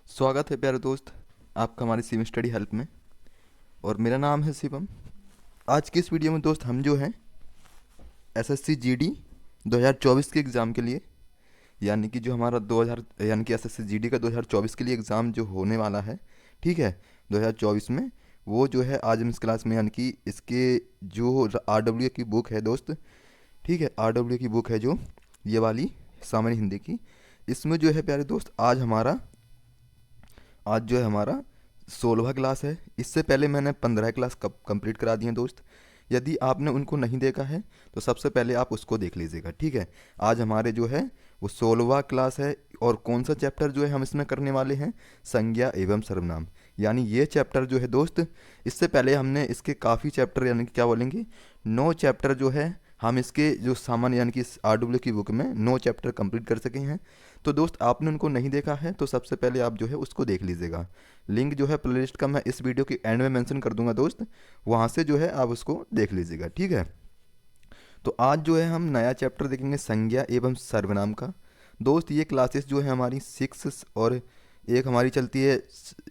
स्वागत है प्यारे दोस्त आपका हमारी सिविल स्टडी हेल्प में। और मेरा नाम है शिवम। आज की इस वीडियो में दोस्त हम जो है एसएससी जीडी 2024 के एग्ज़ाम के लिए, यानी कि जो हमारा 2000 यानी कि एसएससी जीडी का 2024 के लिए एग्ज़ाम जो होने वाला है, ठीक है, 2024 में, वो जो है आज हम इस क्लास में, यानी कि इसके जो आरडब्ल्यू की बुक है दोस्त, ठीक है, आरडब्ल्यू की बुक है जो ये वाली सामान्य हिंदी की, इसमें जो है प्यारे दोस्त आज जो है हमारा 16वां क्लास है। इससे पहले मैंने 15 क्लास कंप्लीट करा दिए हैं दोस्त। यदि आपने उनको नहीं देखा है तो सबसे पहले आप उसको देख लीजिएगा, ठीक है। आज हमारे जो है वो 16वां क्लास है। और कौन सा चैप्टर जो है हम इसमें करने वाले हैं, संज्ञा एवं सर्वनाम, यानी ये चैप्टर जो है दोस्त, इससे पहले हमने इसके काफ़ी चैप्टर, यानी कि क्या बोलेंगे, 9 चैप्टर जो है हम इसके जो सामान्य यानी कि इस आरडब्ल्यू की बुक में 9 चैप्टर कंप्लीट कर सके हैं। तो दोस्त आपने उनको नहीं देखा है तो सबसे पहले आप जो है उसको देख लीजिएगा। लिंक जो है प्लेलिस्ट का मैं इस वीडियो के एंड में मेंशन कर दूंगा दोस्त, वहाँ से जो है आप उसको देख लीजिएगा, ठीक है। तो आज जो है हम नया चैप्टर देखेंगे, संज्ञा एवं सर्वनाम का। दोस्त ये क्लासेस जो है हमारी 6 और एक हमारी चलती है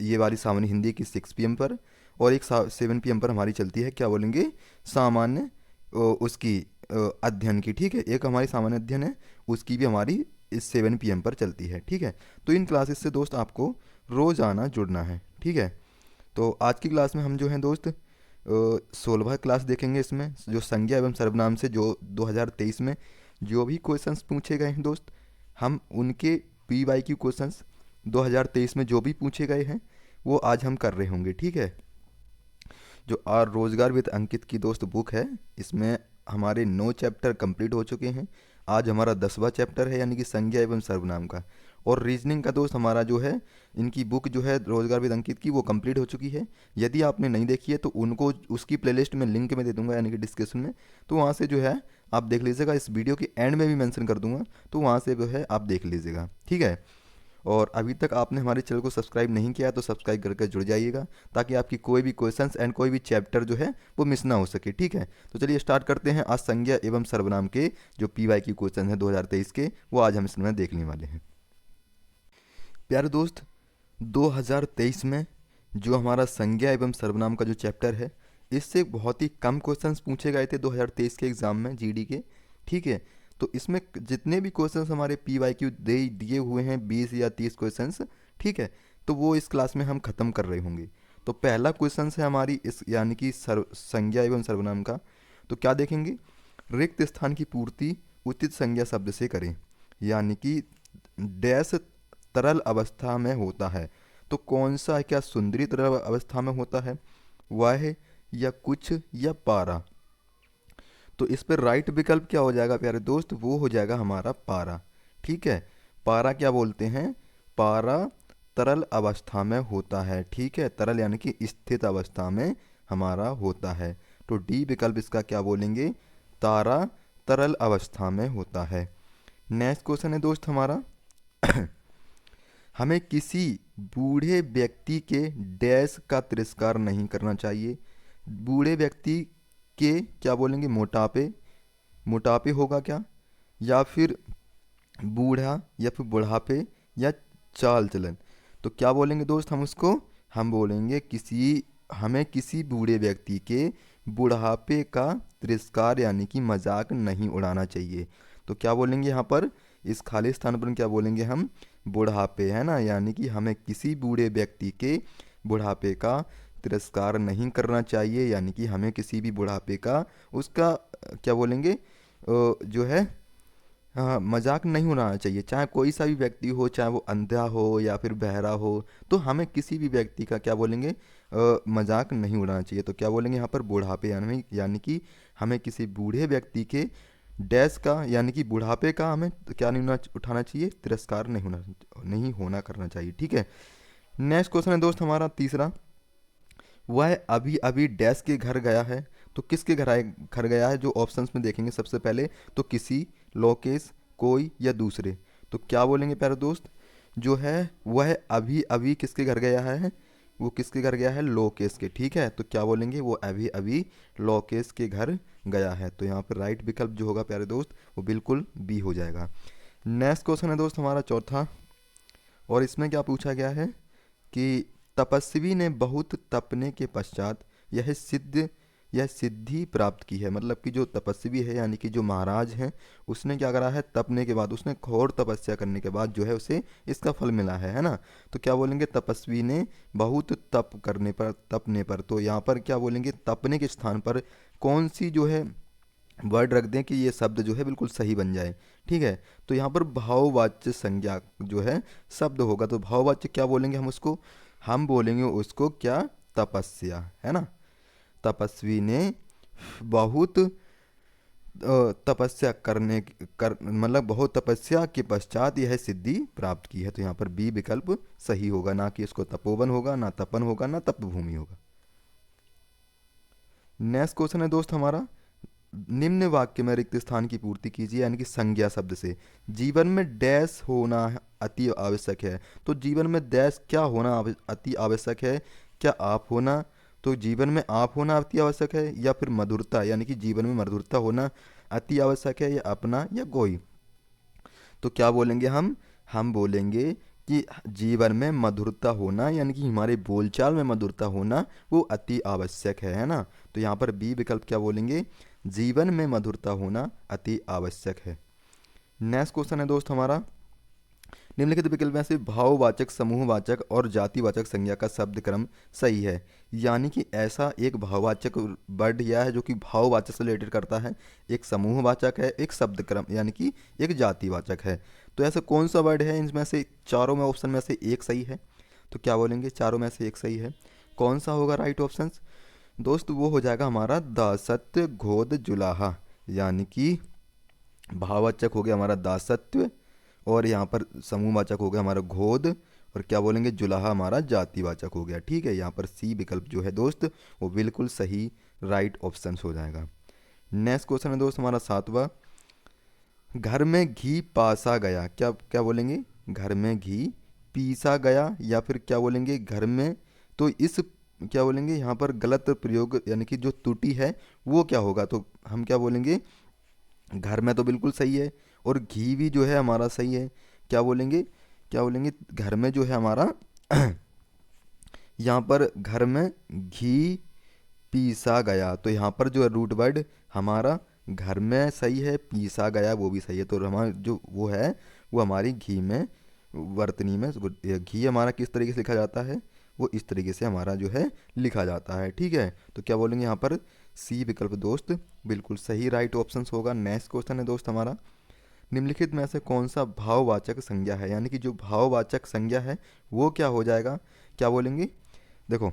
ये वाली सामान्य हिंदी की 6 PM पर, और एक 7 PM पर हमारी चलती है, क्या बोलेंगे, सामान्य उसकी अध्ययन की, ठीक है। एक हमारी सामान्य अध्ययन है, उसकी भी हमारी इस 7 PM पर चलती है, ठीक है। तो इन क्लासेस से दोस्त आपको रोज़ाना जुड़ना है, ठीक है। तो आज की क्लास में हम जो हैं दोस्त 16वां क्लास देखेंगे। इसमें जो संज्ञा एवं सर्वनाम से जो 2023 में जो भी क्वेश्चंस पूछे गए हैं दोस्त, हम उनके PYQ क्वेश्चंस 2023 में जो भी पूछे गए हैं वो आज हम कर रहे होंगे, ठीक है। जो आर रोजगार विद अंकित की दोस्त बुक है, इसमें हमारे 9 चैप्टर कंप्लीट हो चुके हैं। आज हमारा 10वां चैप्टर है, यानी कि संज्ञा एवं सर्वनाम का। और रीजनिंग का दोस्त हमारा जो है, इनकी बुक जो है रोजगार विद अंकित की, वो कंप्लीट हो चुकी है। यदि आपने नहीं देखी है तो उनको उसकी प्लेलिस्ट में लिंक में दे दूंगा, यानी कि डिस्क्रिप्शन में, तो वहाँ से जो है आप देख लीजिएगा। इस वीडियो के एंड में भी मेंशन कर दूंगा, तो वहाँ से जो है आप देख लीजिएगा, ठीक है। और अभी तक आपने हमारे चैनल को सब्सक्राइब नहीं किया तो सब्सक्राइब करके जुड़ जाइएगा, ताकि आपकी कोई भी क्वेश्चंस एंड कोई भी चैप्टर जो है वो मिस ना हो सके, ठीक है। तो चलिए स्टार्ट करते हैं। आज संज्ञा एवं सर्वनाम के जो PYQ क्वेश्चन है 2023 के, वो आज हम इसमें देखने वाले हैं। प्यारे दोस्त, 2023 में जो हमारा संज्ञा एवं सर्वनाम का जो चैप्टर है, इससे बहुत ही कम क्वेश्चंस पूछे गए थे 2023 के एग्ज़ाम में जीडी के, ठीक है। तो इसमें जितने भी क्वेश्चंस हमारे PYQ दे दिए हुए हैं 20 या 30 क्वेश्चंस, ठीक है, तो वो इस क्लास में हम ख़त्म कर रहे होंगे। तो पहला क्वेश्चन है हमारी इस, यानी कि संज्ञा एवं सर्वनाम का। तो क्या देखेंगे, रिक्त स्थान की पूर्ति उचित संज्ञा शब्द से करें, यानी कि डैश तरल अवस्था में होता है। तो कौन सा है, क्या सुंदरी तरल अवस्था में होता है, वह, या कुछ, या पारा। तो इस पर राइट विकल्प क्या हो जाएगा प्यारे दोस्त, वो हो जाएगा हमारा पारा, ठीक है। पारा क्या बोलते हैं, पारा तरल अवस्था में होता है, ठीक है। तरल यानी कि स्थित अवस्था में हमारा होता है। तो डी विकल्प इसका क्या बोलेंगे, तारा तरल अवस्था में होता है। नेक्स्ट क्वेश्चन है दोस्त हमारा हमें किसी बूढ़े व्यक्ति के डैश का तिरस्कार नहीं करना चाहिए। बूढ़े व्यक्ति के क्या बोलेंगे, मोटापे, मोटापे होगा क्या, या फिर बूढ़ा, या फिर बुढ़ापे, या चाल चलन। तो क्या बोलेंगे दोस्त हम उसको, हम बोलेंगे हमें किसी बूढ़े व्यक्ति के बुढ़ापे का तिरस्कार यानी कि मजाक नहीं उड़ाना चाहिए। तो क्या बोलेंगे यहाँ पर, इस खाली स्थान पर क्या बोलेंगे हम, बुढ़ापे, है ना, यानी कि हमें किसी बूढ़े व्यक्ति के बुढ़ापे का तिरस्कार नहीं करना चाहिए, यानी कि हमें किसी भी बुढ़ापे का उसका क्या बोलेंगे, जो है, हाँ, मजाक नहीं उड़ाना चाहिए। चाहे कोई सा भी व्यक्ति हो, चाहे वो अंधा हो या फिर बहरा हो, तो हमें किसी भी व्यक्ति का क्या बोलेंगे, मजाक नहीं उड़ाना चाहिए। तो क्या बोलेंगे यहाँ पर, बुढ़ापे, यानी कि हमें किसी बूढ़े व्यक्ति के डैश का यानी कि बुढ़ापे का हमें क्या नहीं उठाना चाहिए, तिरस्कार नहीं होना करना चाहिए, ठीक है। नेक्स्ट क्वेश्चन है दोस्त हमारा तीसरा, वह अभी अभी डैश के घर गया है। तो किसके घर गया है, जो ऑप्शंस में देखेंगे सबसे पहले, तो किसी, लोकेश, कोई, या दूसरे। तो क्या बोलेंगे प्यारे दोस्त, जो है वह अभी अभी किसके घर गया है, वो किसके घर गया है, लोकेश के, ठीक है। तो क्या बोलेंगे, वो अभी अभी लोकेश के घर गया है। तो यहाँ पर राइट विकल्प जो होगा प्यारे दोस्त, वो बिल्कुल B हो जाएगा। नेक्स्ट क्वेश्चन है दोस्त हमारा चौथा, और इसमें क्या पूछा गया है, कि तपस्वी ने बहुत तपने के पश्चात यह सिद्धि प्राप्त की है। मतलब कि जो तपस्वी है यानी कि जो महाराज हैं, उसने क्या करा है, तपने के बाद, उसने घोर तपस्या करने के बाद जो है उसे इसका फल मिला है ना। तो क्या बोलेंगे, तपस्वी ने बहुत तपने पर, तो यहाँ पर क्या बोलेंगे, तपने के स्थान पर कौन सी जो है वर्ड रख दें कि ये शब्द जो है बिल्कुल सही बन जाए। ठीक है, तो यहाँ पर भाववाच्य संज्ञा जो है शब्द होगा, तो भाववाच्य क्या बोलेंगे हम उसको, हम बोलेंगे उसको क्या, तपस्या, है ना। तपस्वी ने बहुत तपस्या मतलब बहुत तपस्या के पश्चात यह सिद्धि प्राप्त की है। तो यहाँ पर बी विकल्प सही होगा, ना कि इसको तपोवन होगा, ना तपन होगा, ना तपभूमि होगा। नेक्स्ट क्वेश्चन है दोस्त हमारा, निम्न वाक्य में रिक्त स्थान की पूर्ति कीजिए, यानी कि संज्ञा शब्द से। जीवन में डैश होना अति आवश्यक है, तो जीवन में डैश क्या होना अति आवश्यक है, क्या आप होना, तो जीवन में आप होना अति आवश्यक है, या फिर मधुरता, यानी कि जीवन में मधुरता होना अति आवश्यक है, या अपना, या कोई। तो क्या बोलेंगे हम बोलेंगे कि जीवन में मधुरता होना, यानी कि हमारे बोलचाल में मधुरता होना वो अति आवश्यक है ना। तो यहाँ पर बी विकल्प क्या बोलेंगे, जीवन में मधुरता होना अति आवश्यक है। नेक्स्ट क्वेश्चन है दोस्त हमारा, निम्नलिखित विकल्प में से भाववाचक, समूहवाचक और जातिवाचक संज्ञा का शब्द क्रम सही है। यानी कि ऐसा एक भाववाचक वर्ड यह है जो कि भाववाचक से रिलेटेड करता है, एक समूहवाचक है, एक शब्द क्रम यानी कि एक जातिवाचक है। तो ऐसा कौन सा वर्ड है इनमें से चारों में ऑप्शन में से एक सही है, तो क्या बोलेंगे, चारों में से एक सही है। कौन सा होगा राइट ऑप्शन दोस्त, वो हो जाएगा हमारा दासत्व घोद जुलाहा, यानी कि भाववाचक हो गया हमारा दासत्व, और यहाँ पर समूहवाचक हो गया हमारा घोद, और क्या बोलेंगे, जुलाहा हमारा जातिवाचक हो गया। ठीक है, यहाँ पर सी विकल्प जो है दोस्त वो बिल्कुल सही राइट ऑप्शन हो जाएगा। नेक्स्ट क्वेश्चन है दोस्त हमारा सातवां, घर में घी पासा गया, क्या क्या बोलेंगे, घर में घी पीसा गया, या फिर क्या बोलेंगे घर में, तो इस क्या बोलेंगे यहाँ पर गलत प्रयोग यानी कि जो त्रुटि है वो क्या होगा, तो हम क्या बोलेंगे, घर में तो बिल्कुल सही है, और घी भी जो है हमारा सही है। क्या बोलेंगे घर में जो है हमारा यहाँ पर घर में घी पीसा गया, तो यहाँ पर जो है रूट वर्ड हमारा घर में सही है, पीसा गया वो भी सही है। तो हमारा जो वो है वो हमारी घी में वर्तनी में घी हमारा किस तरीके से लिखा जाता है, वो इस तरीके से हमारा जो है लिखा जाता है। ठीक है, तो क्या बोलेंगे यहाँ पर सी विकल्प दोस्त बिल्कुल सही राइट ऑप्शन होगा। नेक्स्ट क्वेश्चन है दोस्त हमारा, निम्नलिखित में से कौन सा भाववाचक संज्ञा है, यानी कि जो भाववाचक संज्ञा है वो क्या हो जाएगा, क्या बोलेंगे, देखो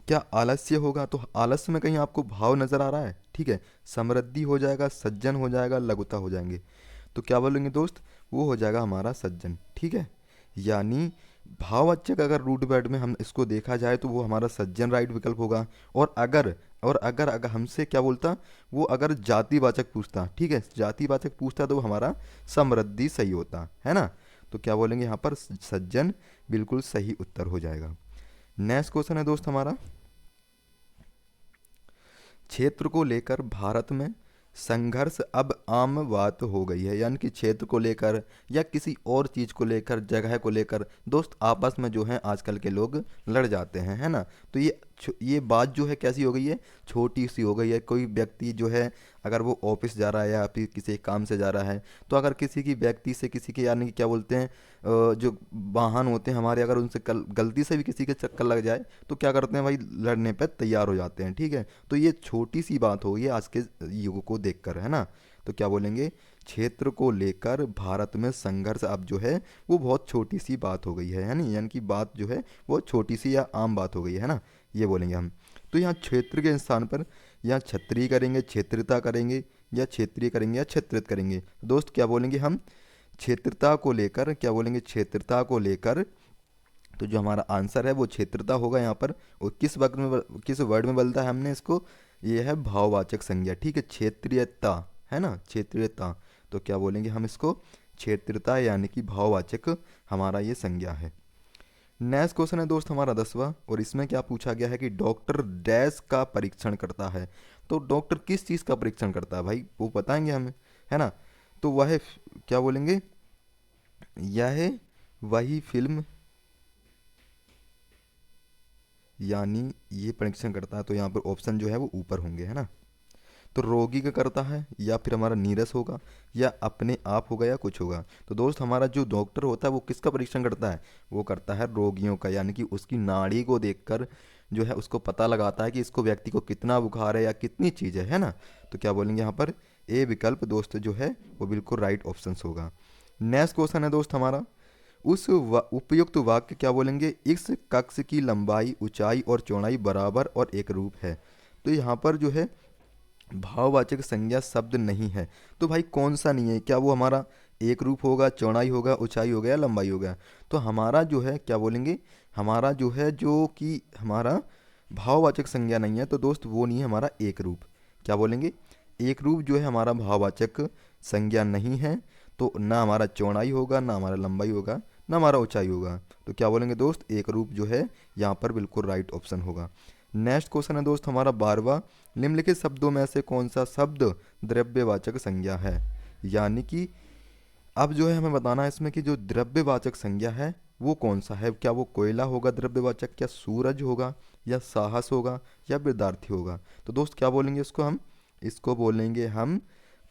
क्या आलस्य होगा, तो आलस्य में कहीं आपको भाव नजर आ रहा है, ठीक है, समृद्धि हो जाएगा, सज्जन हो जाएगा, लघुता हो जाएंगे, तो क्या बोलेंगे दोस्त, वो हो जाएगा हमारा सज्जन। ठीक है, यानी भाववाचक अगर रूट वर्ड में हम इसको देखा जाए तो वो हमारा सज्जन राइट विकल्प होगा। और अगर हमसे क्या बोलता, वो अगर जातिवाचक पूछता, ठीक है, जातिवाचक पूछता तो वो हमारा समृद्धि सही होता है ना। तो क्या बोलेंगे यहाँ पर सज्जन बिल्कुल सही उत्तर हो जाएगा। नेक्स्ट क्वेश्चन है दोस्त हमारा, क्षेत्र को लेकर भारत में संघर्ष अब आम बात हो गई है, यानी कि क्षेत्र को लेकर या किसी और चीज़ को लेकर, जगह को लेकर दोस्त आपस में जो है आजकल के लोग लड़ जाते हैं, है ना। तो ये बात जो है कैसी हो गई है, छोटी सी हो गई है। कोई व्यक्ति जो है अगर वो ऑफिस जा रहा है या फिर किसी काम से जा रहा है, तो अगर किसी की व्यक्ति से किसी के यानी कि क्या बोलते हैं जो वाहन होते हैं हमारे, अगर उनसे गलती से भी किसी के चक्कर लग जाए तो क्या करते हैं भाई, लड़ने पर तैयार हो जाते हैं। ठीक है, तो ये छोटी सी बात हो गई है आज के युग को देखकर, है ना। तो क्या बोलेंगे, क्षेत्र को लेकर भारत में संघर्ष अब जो है वो बहुत छोटी सी बात हो गई है नहीं, यानी कि बात जो है वो छोटी सी या आम बात हो गई है ना, ये बोलेंगे हम। तो यहाँ क्षेत्र के स्थान पर यहाँ क्षत्रिय करेंगे, क्षेत्रिता करेंगे, या क्षेत्रीय करेंगे, या क्षेत्रित करेंगे। दोस्त क्या बोलेंगे हम, क्षेत्रता को लेकर, क्या बोलेंगे, क्षेत्रता को लेकर, तो जो हमारा आंसर है वो क्षेत्रता होगा यहाँ पर। और किस वर्ड में बदलता है हमने इसको, ये है भाववाचक संज्ञा। ठीक है, क्षेत्रीयता है ना, क्षेत्रीयता, तो क्या बोलेंगे हम इसको, क्षेत्रीयता, यानी कि भाववाचक हमारा ये संज्ञा है। नेक्स्ट क्वेश्चन है दोस्त हमारा 10वां, और इसमें क्या पूछा गया है कि डॉक्टर डैश का परीक्षण करता है। तो डॉक्टर किस चीज़ का परीक्षण करता है भाई, वो बताएंगे हमें, है ना। तो वह क्या बोलेंगे, यह वही फिल्म यानी ये परीक्षण करता है, तो यहाँ पर ऑप्शन जो है वो ऊपर होंगे, है ना। तो रोगी का करता है, या फिर हमारा नीरस होगा, या अपने आप होगा, या कुछ होगा। तो दोस्त हमारा जो डॉक्टर होता है वो किसका परीक्षण करता है, वो करता है रोगियों का, यानी कि उसकी नाड़ी को देखकर जो है उसको पता लगाता है कि इसको व्यक्ति को कितना बुखार है या कितनी चीज़ है ना। तो क्या बोलेंगे यहाँ पर, ए विकल्प दोस्त जो है वो बिल्कुल राइट ऑप्शन होगा। नेक्स्ट क्वेश्चन है दोस्त हमारा, उपयुक्त वाक्य क्या बोलेंगे, इस कक्ष की लंबाई, ऊंचाई और चौड़ाई बराबर और एक रूप है। तो यहाँ पर जो है भाववाचक संज्ञा शब्द नहीं है, तो भाई कौन सा नहीं है, क्या वो हमारा एक रूप होगा, चौड़ाई होगा, ऊंचाई होगा, या लंबाई होगा। तो हमारा जो है क्या बोलेंगे, हमारा जो है जो कि हमारा भाववाचक संज्ञा नहीं है, तो दोस्त वो नहीं है हमारा एक रूप। क्या बोलेंगे, एक रूप जो है हमारा भाववाचक संज्ञा नहीं है, तो ना हमारा चौड़ाई होगा, ना हमारा लंबाई होगा, ना हमारा ऊंचाई होगा। तो क्या बोलेंगे दोस्त, एक रूप जो है यहाँ पर बिल्कुल राइट ऑप्शन होगा। नेक्स्ट क्वेश्चन है दोस्त हमारा 12वां, निम्नलिखित शब्दों में से कौन सा शब्द द्रव्यवाचक संज्ञा है। यानी कि अब जो है हमें बताना है इसमें कि जो द्रव्यवाचक संज्ञा है वो कौन सा है, क्या वो कोयला होगा द्रव्यवाचक, क्या सूरज होगा, या साहस होगा, या विद्यार्थी होगा। तो दोस्त क्या बोलेंगे इसको, हम इसको बोलेंगे हम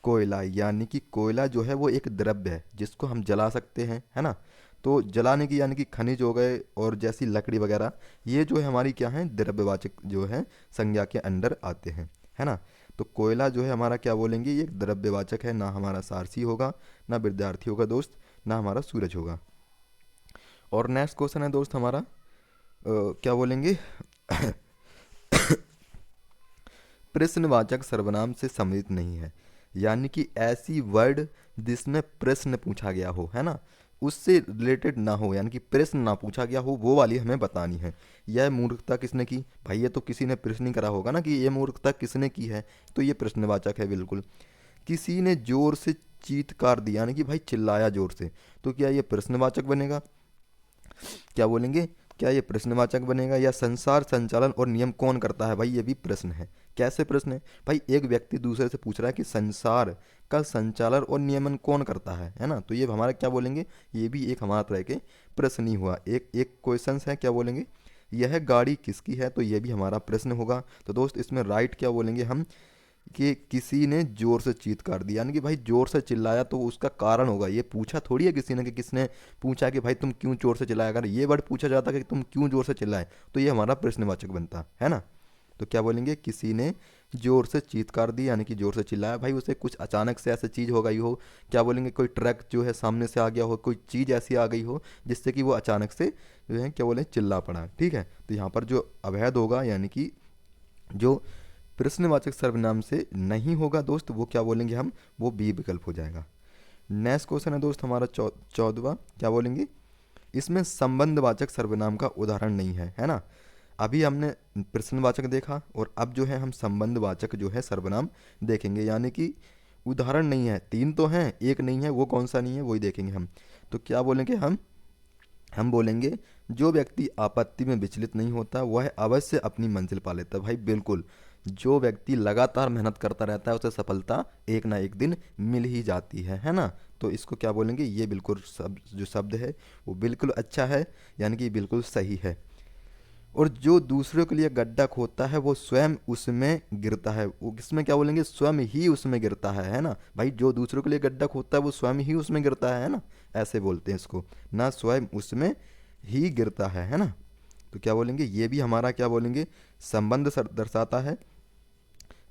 कोयला, यानी कि कोयला जो है वो एक द्रव्य है जिसको हम जला सकते हैं, है ना। तो जलाने की यानी कि खनिज हो गए और जैसी लकड़ी वगैरह, ये जो है हमारी क्या है, द्रव्यवाचक जो है संज्ञा के अंडर आते हैं, है ना। तो कोयला जो है हमारा क्या बोलेंगे, ये एक द्रव्यवाचक है, ना हमारा सारसी होगा, ना विद्यार्थी होगा दोस्त, ना हमारा सूरज होगा। और नेक्स्ट क्वेश्चन है दोस्त हमारा क्या बोलेंगे प्रश्नवाचक सर्वनाम से सम्मिलित नहीं है, यानी कि ऐसी वर्ड जिसमें प्रश्न पूछा गया हो, है ना, उससे रिलेटेड ना हो, यानी कि प्रश्न ना पूछा गया हो, वो वाली हमें बतानी है। यह मूर्खता किसने की, भाई ये तो किसी ने प्रश्न ही करा होगा ना कि ये मूर्खता किसने की है, तो ये प्रश्नवाचक है बिल्कुल। किसी ने जोर से चीत्कार दिया, यानी कि भाई चिल्लाया जोर से, तो क्या ये प्रश्नवाचक बनेगा, क्या बोलेंगे, क्या ये प्रश्नवाचक बनेगा। या संसार संचालन और नियम कौन करता है, भाई ये भी प्रश्न है। कैसे प्रश्न है, भाई एक व्यक्ति दूसरे से पूछ रहा है कि संसार का संचालन और नियमन कौन करता है ना। तो ये हमारा क्या बोलेंगे, ये भी एक हमारा तरह के प्रश्न ही हुआ, एक एक क्वेश्चन है। क्या बोलेंगे, यह गाड़ी किसकी है, तो ये भी हमारा प्रश्न होगा। तो दोस्त इसमें राइट क्या बोलेंगे हम, कि किसी ने जोर से चीत्कार दिया, यानी कि भाई जोर से चिल्लाया, तो उसका कारण होगा, ये पूछा थोड़ी है किसी ने कि किसने पूछा कि भाई तुम क्यों जोर से चिल्लाया, अगर ये वर्ड पूछा जाता कि तुम क्यों जोर से चिल्लाए, तो ये हमारा प्रश्नवाचक बनता है ना। तो क्या बोलेंगे, किसी ने जोर से चीत्कार दी, यानी कि जोर से चिल्लाया, भाई उसे कुछ अचानक से ऐसी चीज़ हो गई हो। क्या बोलेंगे, कोई ट्रक जो है सामने से आ गया हो, कोई चीज़ ऐसी आ गई हो जिससे कि वो अचानक से जो है क्या बोले चिल्ला पड़ा, ठीक है। तो यहाँ पर जो अवैध होगा, यानी कि जो प्रश्नवाचक सर्वनाम से नहीं होगा दोस्त, वो क्या बोलेंगे हम, वो बी विकल्प हो जाएगा। नेक्स्ट क्वेश्चन है दोस्त हमारा 14वां, क्या बोलेंगे, इसमें संबंधवाचक सर्वनाम का उदाहरण नहीं है ना। अभी हमने प्रश्नवाचक देखा और अब जो है हम संबंधवाचक जो है सर्वनाम देखेंगे, यानी कि उदाहरण नहीं है, तीन तो हैं एक नहीं है, वो कौन सा नहीं है वही देखेंगे हम। तो क्या बोलेंगे हम बोलेंगे, जो व्यक्ति आपत्ति में विचलित नहीं होता वह अवश्य अपनी मंजिल पा लेता है। भाई बिल्कुल, जो व्यक्ति लगातार मेहनत करता रहता है उसे सफलता एक ना एक दिन मिल ही जाती है ना। तो इसको क्या बोलेंगे, ये बिल्कुल जो शब्द है वो बिल्कुल अच्छा है, यानी कि बिल्कुल सही है। और जो दूसरों के लिए गड्ढा खोदता है वो स्वयं उसमें गिरता है, वो किसमें क्या बोलेंगे, स्वयं ही उसमें गिरता है ना। भाई जो दूसरों के लिए गड्ढा खोदता है वो स्वयं ही उसमें गिरता है ना, ऐसे बोलते हैं इसको, ना स्वयं उसमें ही गिरता है ना। तो क्या बोलेंगे, ये भी हमारा क्या बोलेंगे संबंध दर्शाता है।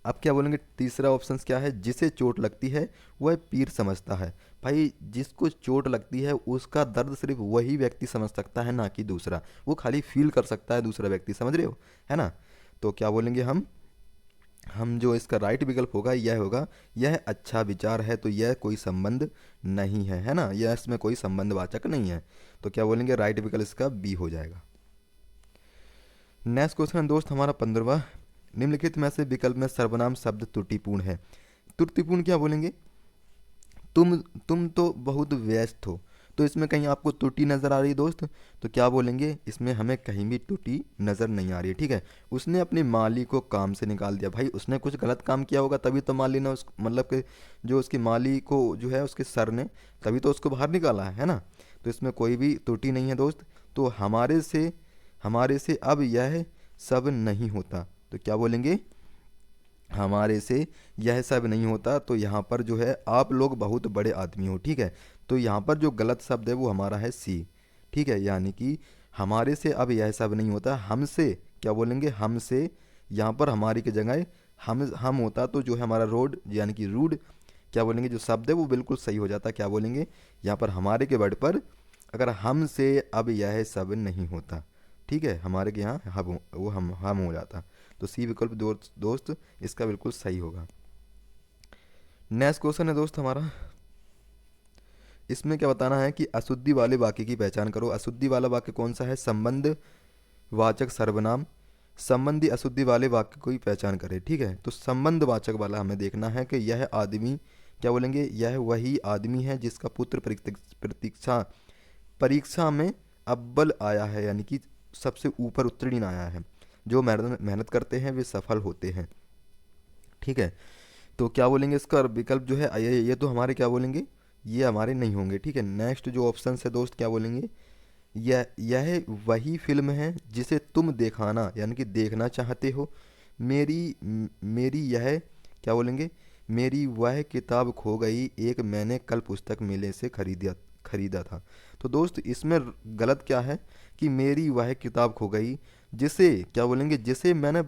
अब क्या बोलेंगे, तीसरा ऑप्शन क्या है, जिसे चोट लगती है वह पीर समझता है। भाई जिसको चोट लगती है उसका दर्द सिर्फ वही व्यक्ति समझ सकता है, ना कि दूसरा, वो खाली फील कर सकता है, दूसरा व्यक्ति, समझ रहे हो, है ना। तो क्या बोलेंगे हम जो इसका राइट विकल्प होगा यह होगा, यह अच्छा विचार है, तो यह कोई संबंध नहीं है ना, यह इसमें कोई संबंधवाचक नहीं है। तो क्या बोलेंगे, राइट विकल्प इसका बी हो जाएगा। नेक्स्ट क्वेश्चन दोस्त हमारा 15वां, निम्नलिखित में से विकल्प में सर्वनाम शब्द त्रुटिपूर्ण है। त्रुटिपूर्ण क्या बोलेंगे, तुम तो बहुत व्यस्त हो, तो इसमें कहीं आपको त्रुटि नज़र आ रही है दोस्त, तो क्या बोलेंगे, इसमें हमें कहीं भी त्रुटि नज़र नहीं आ रही है, ठीक है। उसने अपने माली को काम से निकाल दिया, भाई उसने कुछ गलत काम किया होगा तभी तो माली ने उस मतलब कि जो उसकी माली को जो है उसके सर ने तभी तो उसको बाहर निकाला है ना। तो इसमें कोई भी त्रुटि नहीं है दोस्त। तो हमारे से अब यह सब नहीं होता। तो क्या बोलेंगे, हमारे से यह सब नहीं होता। तो यहाँ पर जो है आप लोग बहुत बड़े आदमी हो, ठीक है। तो यहाँ पर जो गलत शब्द है वो हमारा है सी, ठीक है। यानी कि हमारे से अब यह सब नहीं होता, हमसे क्या बोलेंगे, हमसे। यहाँ पर हमारी की जगह हम होता तो जो है हमारा रोड यानी कि रूड, क्या बोलेंगे, जो शब्द है वो बिल्कुल सही हो जाता। क्या बोलेंगे, यहाँ पर हमारे के वर्ड पर अगर हमसे अब यह सब नहीं होता, ठीक है, हमारे के यहाँ वो हम हो जाता। तो सी विकल्प दोस्त इसका बिल्कुल सही होगा। नेक्स्ट क्वेश्चन है दोस्त हमारा, इसमें क्या बताना है कि अशुद्धि वाले वाक्य की पहचान करो। अशुद्धि वाला वाक्य कौन सा है, संबंध वाचक सर्वनाम। संबंधी अशुद्धि वाले वाक्य की पहचान करें, ठीक है। तो संबंध वाचक वाला हमें देखना है कि यह आदमी, क्या बोलेंगे, यह वही आदमी है जिसका पुत्र प्रतीक्षा परीक्षा में अव्वल आया है, यानी कि सबसे ऊपर उत्तीर्ण आया है। जो मेहनत करते हैं वे सफल होते हैं, ठीक है। तो क्या बोलेंगे, इसका विकल्प जो है ये तो हमारे क्या बोलेंगे, ये हमारे नहीं होंगे, ठीक है। नेक्स्ट जो ऑप्शन है दोस्त, क्या बोलेंगे, यह वही फिल्म है जिसे तुम दिखाना यानी कि देखना चाहते हो। मेरी यह, क्या बोलेंगे, मेरी वह किताब खो गई, एक मैंने कल पुस्तक मेले से खरीदा था। तो दोस्त इसमें गलत क्या है कि मेरी वह किताब खो गई, जिसे क्या बोलेंगे, जिसे मैंने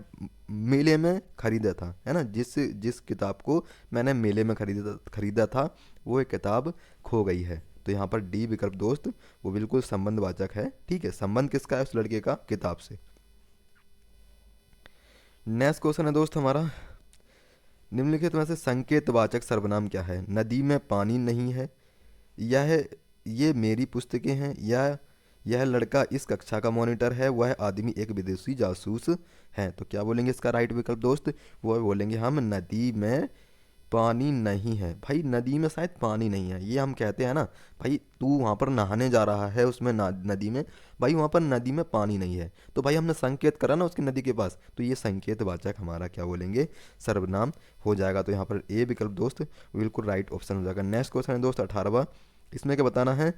मेले में खरीदा था, है ना। जिस किताब को मैंने मेले में खरीदा था वो एक किताब खो गई है। तो यहाँ पर डी विकल्प दोस्त वो बिल्कुल संबंधवाचक है, ठीक है। संबंध किसका है, उस लड़के का किताब से। नेक्स्ट क्वेश्चन है दोस्त हमारा, निम्नलिखित में से संकेतवाचक सर्वनाम क्या है। नदी में पानी नहीं है, ये मेरी पुस्तकें हैं, यह लड़का इस कक्षा का मॉनिटर है, वह आदमी एक विदेशी जासूस है। तो क्या बोलेंगे इसका राइट विकल्प दोस्त, वो बोलेंगे हम नदी में पानी नहीं है। भाई नदी में शायद पानी नहीं है, ये हम कहते हैं ना, भाई तू वहाँ पर नहाने जा रहा है उसमें नदी में, भाई वहाँ पर नदी में पानी नहीं है, तो भाई हमने संकेत करा ना उसकी नदी के पास, तो ये संकेतवाचक हमारा क्या बोलेंगे, सर्वनाम हो जाएगा। तो यहाँ पर ए विकल्प दोस्त बिल्कुल राइट ऑप्शन हो जाएगा। नेक्स्ट क्वेश्चन है दोस्त 18वां, इसमें क्या बताना है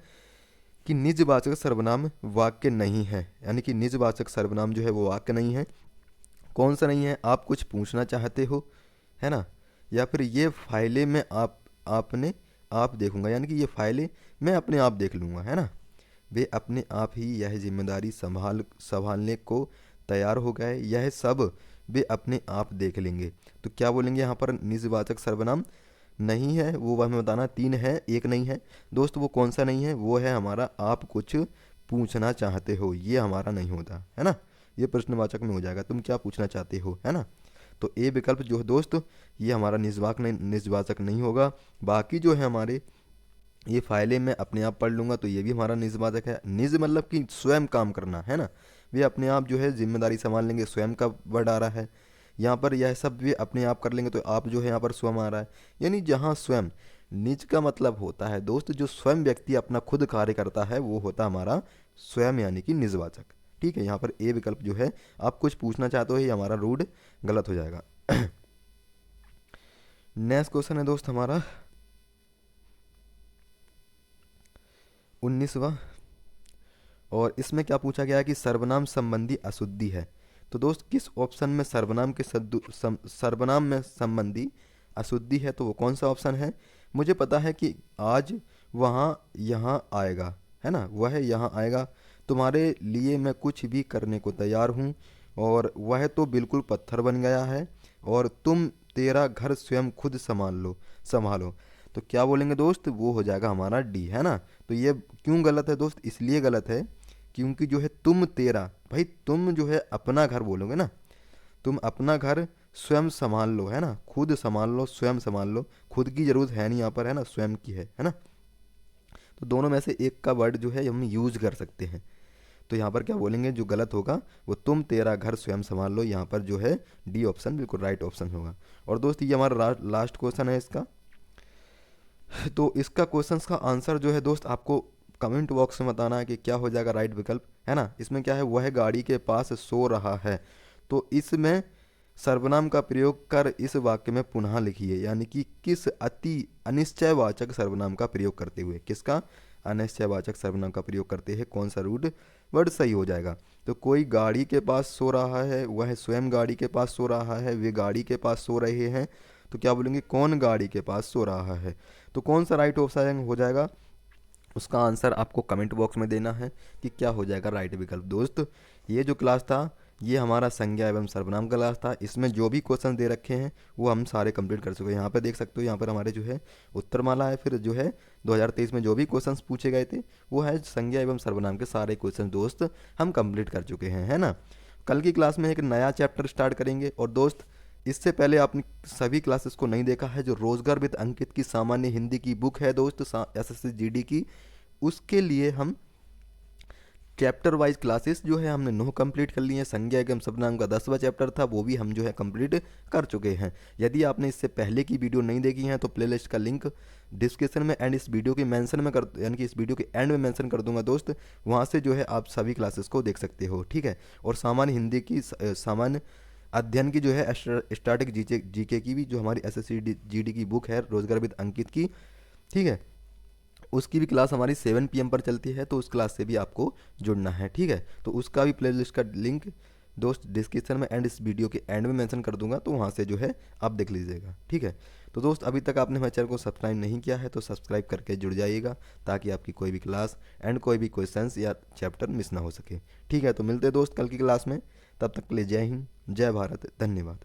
कि निजवाचक सर्वनाम वाक्य नहीं है, यानी कि निजवाचक सर्वनाम जो है वो वाक्य नहीं है। कौन सा नहीं है, आप कुछ पूछना चाहते हो, है ना, या फिर ये फाइलें मैं आप देखूंगा, यानी कि ये फाइलें मैं अपने आप देख लूँगा, है ना। वे अपने आप ही यह जिम्मेदारी संभालने को तैयार हो गए, यह सब वे अपने आप देख लेंगे। तो क्या बोलेंगे यहाँ पर, निजवाचक सर्वनाम नहीं है, वो हमें बताना, 3 है, एक नहीं है दोस्त। वो कौन सा नहीं है, वो है हमारा आप कुछ पूछना चाहते हो, ये हमारा नहीं होता, है ना। ये प्रश्नवाचक में हो जाएगा, तुम क्या पूछना चाहते हो, है ना। तो ए विकल्प जो है दोस्त ये हमारा निजवाचक नहीं होगा। बाकी जो है हमारे ये फाइलें मैं अपने आप पढ़ लूँगा, तो ये भी हमारा निजवाचक है। निज मतलब कि स्वयं काम करना, है ना, वे अपने आप जो है जिम्मेदारी संभाल लेंगे, स्वयं का वर्ड आ रहा है यहाँ पर, यह सब वे अपने आप कर लेंगे, तो आप जो है यहाँ पर स्वयं आ रहा है, यानी जहाँ स्वयं, निज का मतलब होता है दोस्त जो स्वयं व्यक्ति अपना खुद कार्य करता है वो होता हमारा स्वयं यानी कि निजवाचक, ठीक है। यहाँ पर ए विकल्प जो है आप कुछ पूछना चाहते हो, ये हमारा रूड गलत हो जाएगा। नेक्स्ट क्वेश्चन है दोस्त हमारा 19वां, और इसमें क्या पूछा गया है कि सर्वनाम संबंधी अशुद्धि है। तो दोस्त किस ऑप्शन में सर्वनाम में संबंधी अशुद्धि है, तो वो कौन सा ऑप्शन है। मुझे पता है कि आज वहाँ यहाँ आएगा, है ना, वह यहाँ आएगा, तुम्हारे लिए मैं कुछ भी करने को तैयार हूँ, और वह तो बिल्कुल पत्थर बन गया है, और तुम तेरा घर स्वयं खुद संभालो। तो क्या बोलेंगे दोस्त, वो हो जाएगा हमारा डी, है ना। तो ये क्यों गलत है दोस्त, इसलिए गलत है क्योंकि जो है तुम तेरा, भाई तुम जो है अपना घर बोलोगे ना, तुम अपना घर स्वयं संभाल लो, है ना, खुद संभाल लो, स्वयं संभाल लो, खुद की जरूरत है नहीं यहाँ पर, है ना, स्वयं की है ना। तो दोनों में से एक का वर्ड जो है हम यूज कर सकते हैं। तो यहाँ पर क्या बोलेंगे, जो गलत होगा वो तुम तेरा घर स्वयं संभाल लो, यहाँ पर जो है डी ऑप्शन बिल्कुल राइट ऑप्शन होगा। और दोस्त ये हमारा लास्ट क्वेश्चन है इसका, तो इसका क्वेश्चन का आंसर जो है दोस्त आपको कमेंट बॉक्स में बताना है कि क्या हो जाएगा राइट विकल्प, है ना। इसमें क्या है, वह गाड़ी के पास सो रहा है, तो इसमें सर्वनाम का प्रयोग कर इस वाक्य में पुनः लिखिए, यानी कि किस अति अनिश्चयवाचक सर्वनाम का प्रयोग करते हुए, किसका, अनिश्चयवाचक सर्वनाम का प्रयोग करते हैं, कौन सा रूट वर्ड सही हो जाएगा। तो कोई गाड़ी के पास सो रहा है, वह स्वयं गाड़ी के पास सो रहा है, वे गाड़ी के पास सो रहे हैं। तो क्या बोलेंगे, कौन गाड़ी के पास सो रहा है। तो कौन सा राइट ऑप्शन हो जाएगा, उसका आंसर आपको कमेंट बॉक्स में देना है कि क्या हो जाएगा राइट विकल्प। दोस्त ये जो क्लास था ये हमारा संज्ञा एवं सर्वनाम का क्लास था। इसमें जो भी क्वेश्चन दे रखे हैं वो हम सारे कंप्लीट कर चुके हैं। यहाँ पे देख सकते हो, यहाँ पर हमारे जो है उत्तरमाला है, फिर जो है 2023 में जो भी क्वेश्चंस पूछे गए थे वो है संज्ञा एवं सर्वनाम के सारे क्वेश्चन दोस्त हम कंप्लीट कर चुके हैं, है ना। कल की क्लास में एक नया चैप्टर स्टार्ट करेंगे। और दोस्त इससे पहले आपने सभी क्लासेस को नहीं देखा है, जो रोजगार विद अंकित की सामान्य हिंदी की बुक है दोस्त, एसएससी जीडी की, उसके लिए हम चैप्टर वाइज क्लासेस जो है हमने 9 कंप्लीट कर लिए हैं। संज्ञा एवं सर्वनाम का 10वां चैप्टर था, वो भी हम जो है कंप्लीट कर चुके हैं। यदि आपने इससे पहले की वीडियो नहीं देखी है तो प्लेलिस्ट का लिंक डिस्क्रिप्शन में एंड इस वीडियो के मेंशन में कर, यानी कि इस वीडियो के एंड में मेंशन कर दूंगा दोस्त, वहाँ से जो है आप सभी क्लासेस को देख सकते हो, ठीक है। और सामान्य हिंदी की सामान्य अध्ययन की जो है स्टैटिक जीके की भी जो हमारी एसएससी जीडी की बुक है रोजगार विद अंकित की, ठीक है, उसकी भी क्लास हमारी 7 PM पर चलती है, तो उस क्लास से भी आपको जुड़ना है, ठीक है। तो उसका भी प्लेलिस्ट का लिंक दोस्त डिस्क्रिप्शन में एंड इस वीडियो के एंड में मेंशन कर दूंगा, तो वहाँ से जो है आप देख लीजिएगा, ठीक है। तो दोस्त अभी तक आपने हमारे चैनल को सब्सक्राइब नहीं किया है तो सब्सक्राइब करके जुड़ जाइएगा, ताकि आपकी कोई भी क्लास एंड कोई भी क्वेश्चंस या चैप्टर मिस ना हो सके, ठीक है। तो मिलते हैं दोस्त कल की क्लास में, तब तक के लिए जय हिंद, जय भारत, धन्यवाद।